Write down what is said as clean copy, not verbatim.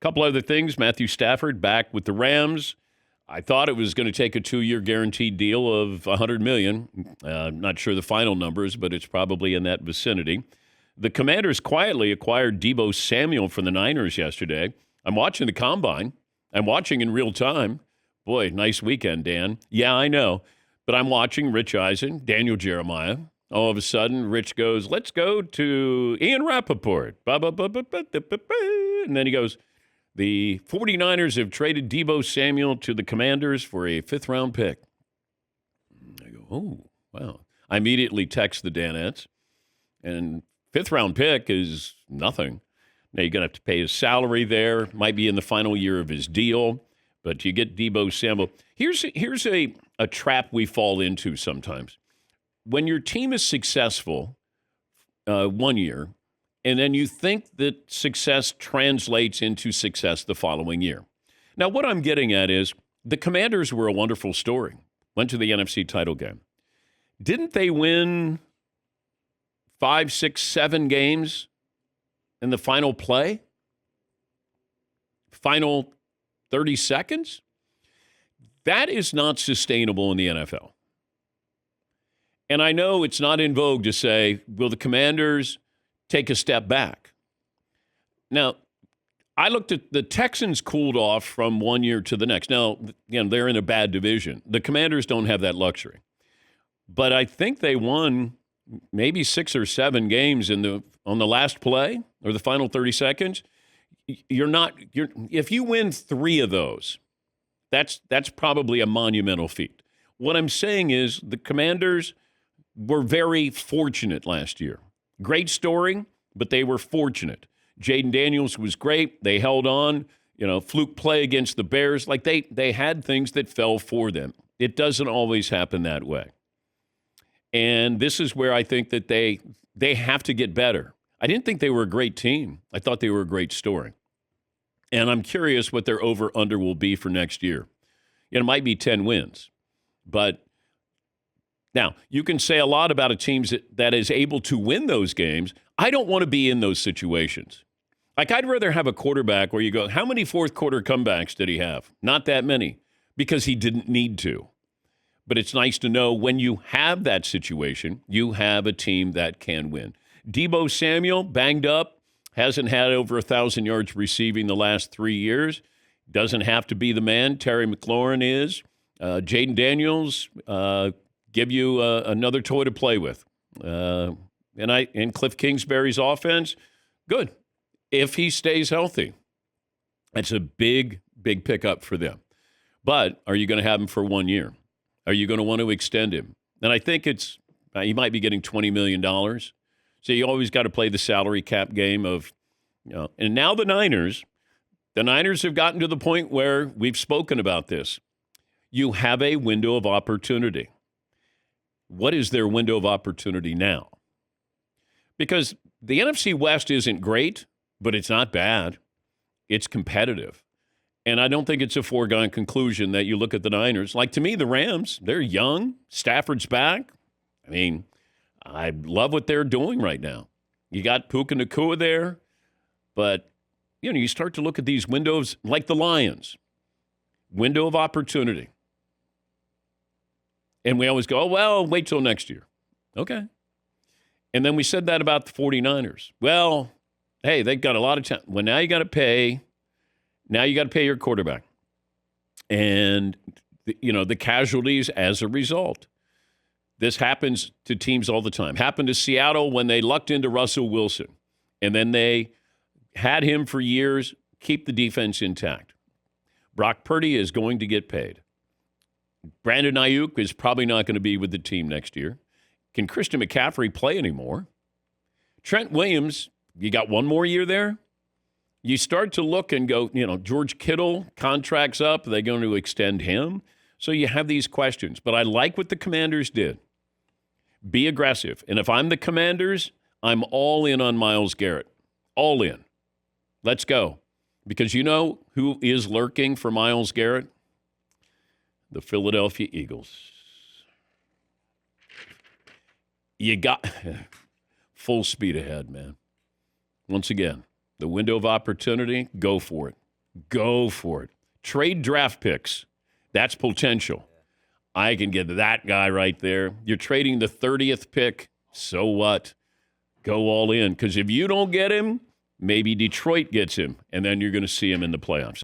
couple other things. Matthew Stafford back with the Rams. I thought it was going to take a 2-year guaranteed deal of $100 million. Not sure the final numbers, but it's probably in that vicinity. The Commanders quietly acquired Deebo Samuel from the Niners yesterday. I'm watching the Combine. I'm watching in real time. Boy, nice weekend, Dan. Yeah, I know. But I'm watching Rich Eisen, Daniel Jeremiah. All of a sudden, Rich goes, let's go to Ian Rappaport. And then he goes, the 49ers have traded Deebo Samuel to the Commanders for a 5th-round pick. I go, oh, wow. I immediately text the Danettes, and 5th-round pick is nothing. Now, you're going to have to pay his salary there. Might be in the final year of his deal, but you get Deebo Samuel. Here's a trap we fall into sometimes. When your team is successful 1 year, and then you think that success translates into success the following year. Now, what I'm getting at is the Commanders were a wonderful story. Went to the NFC title game. Didn't they win 5, 6, 7 games in the final play? Final 30 seconds? That is not sustainable in the NFL. And I know it's not in vogue to say, will the Commanders take a step back? Now, I looked at the Texans cooled off from 1 year to the next. Now, they're in a bad division. The Commanders don't have that luxury. But I think they won maybe 6 or 7 games on the last play or the final 30 seconds. If you win 3 of those, that's probably a monumental feat. What I'm saying is the Commanders were very fortunate last year. Great story, but they were fortunate. Jaden Daniels was great. They held on, fluke play against the Bears. Like they had things that fell for them. It doesn't always happen that way. And this is where I think that they have to get better. I didn't think they were a great team. I thought they were a great story. And I'm curious what their over-under will be for next year. It might be 10 wins. But now, you can say a lot about a team that is able to win those games. I don't want to be in those situations. Like, I'd rather have a quarterback where you go, how many fourth-quarter comebacks did he have? Not that many, because he didn't need to. But it's nice to know when you have that situation, you have a team that can win. Deebo Samuel, banged up, hasn't had over 1,000 yards receiving the last 3 years. Doesn't have to be the man. Terry McLaurin is. Jaden Daniels, give you another toy to play with. And Cliff Kingsbury's offense, good. If he stays healthy, that's a big, big pickup for them. But are you going to have him for 1 year? Are you going to want to extend him? And I think he might be getting $20 million. So you always got to play the salary cap game of, and now the Niners have gotten to the point where we've spoken about this. You have a window of opportunity. What is their window of opportunity now? Because the NFC West isn't great, but it's not bad. It's competitive. And I don't think it's a foregone conclusion that you look at the Niners. Like, to me, the Rams, they're young. Stafford's back. I mean, I love what they're doing right now. You got Puka Nacua there. But, you start to look at these windows like the Lions. Window of opportunity. And we always go, oh, well, wait till next year. Okay. And then we said that about the 49ers. Well, hey, they've got a lot of time. Well, now you got to pay. Now you got to pay your quarterback. And, the casualties as a result. This happens to teams all the time. Happened to Seattle when they lucked into Russell Wilson. And then they had him for years, keep the defense intact. Brock Purdy is going to get paid. Brandon Ayuk is probably not going to be with the team next year. Can Christian McCaffrey play anymore? Trent Williams, you got 1 more year there? You start to look and go, George Kittle, contract's up. Are they going to extend him? So you have these questions. But I like what the Commanders did. Be aggressive. And if I'm the Commanders, I'm all in on Myles Garrett. All in. Let's go. Because you know who is lurking for Myles Garrett? The Philadelphia Eagles. You got full speed ahead, man. Once again, the window of opportunity, go for it. Go for it. Trade draft picks. That's potential. I can get that guy right there. You're trading the 30th pick. So what? Go all in. Because if you don't get him, maybe Detroit gets him, and then you're going to see him in the playoffs.